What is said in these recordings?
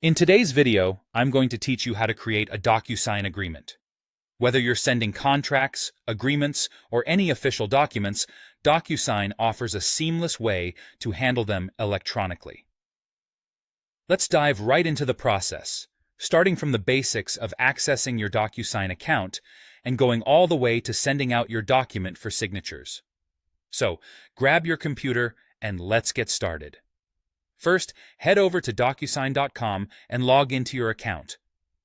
In today's video, I'm going to teach you how to create a Docusign agreement. Whether you're sending contracts, agreements, or any official documents, Docusign offers a seamless way to handle them electronically. Let's dive right into the process, starting from the basics of accessing your Docusign account and going all the way to sending out your document for signatures. So, grab your computer and let's get started. First, head over to Docusign.com and log into your account.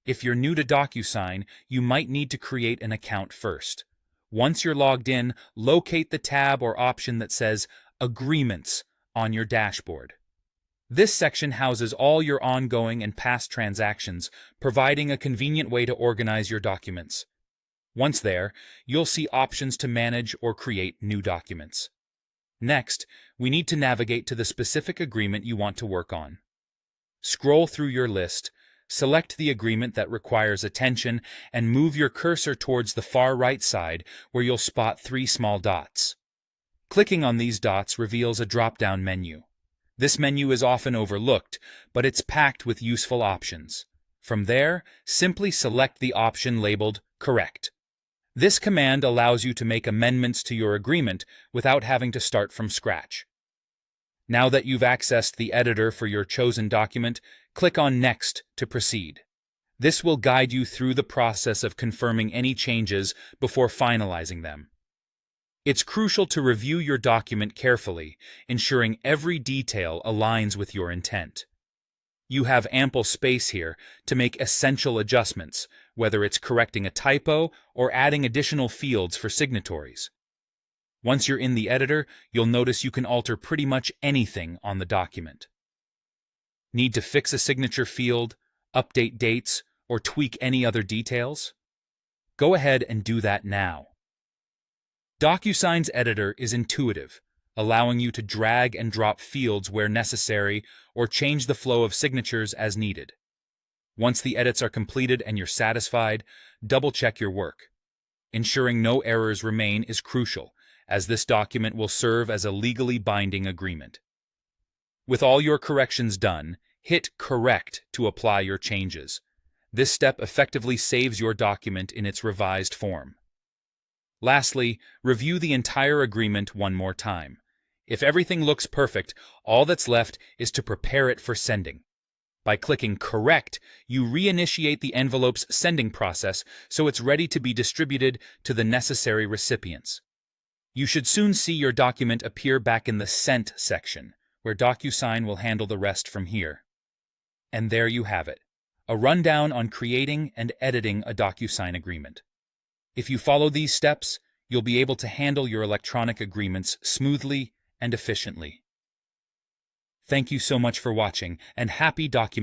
If you're new to Docusign, you might need to create an account first. Once you're logged in, locate the tab or option that says Agreements on your dashboard. This section houses all your ongoing and past transactions, providing a convenient way to organize your documents. Once there, you'll see options to manage or create new documents. Next, we need to navigate to the specific agreement you want to work on. Scroll through your list, select the agreement that requires attention, and move your cursor towards the far right side where you'll spot 3 small dots. Clicking on these dots reveals a drop-down menu. This menu is often overlooked, but it's packed with useful options. From there, simply select the option labeled Correct. This command allows you to make amendments to your agreement without having to start from scratch. Now that you've accessed the editor for your chosen document, click on Next to proceed. This will guide you through the process of confirming any changes before finalizing them. It's crucial to review your document carefully, ensuring every detail aligns with your intent. You have ample space here to make essential adjustments, whether it's correcting a typo or adding additional fields for signatories. Once you're in the editor, you'll notice you can alter pretty much anything on the document. Need to fix a signature field, update dates, or tweak any other details? Go ahead and do that now. Docusign's editor is intuitive, allowing you to drag and drop fields where necessary or change the flow of signatures as needed. Once the edits are completed and you're satisfied, double-check your work. Ensuring no errors remain is crucial, as this document will serve as a legally binding agreement. With all your corrections done, hit Correct to apply your changes. This step effectively saves your document in its revised form. Lastly, review the entire agreement one more time. If everything looks perfect, all that's left is to prepare it for sending. By clicking Correct, you reinitiate the envelope's sending process so it's ready to be distributed to the necessary recipients. You should soon see your document appear back in the Sent section, where Docusign will handle the rest from here. And there you have it, a rundown on creating and editing a Docusign agreement. If you follow these steps, you'll be able to handle your electronic agreements smoothly and efficiently. Thank you so much for watching, and happy document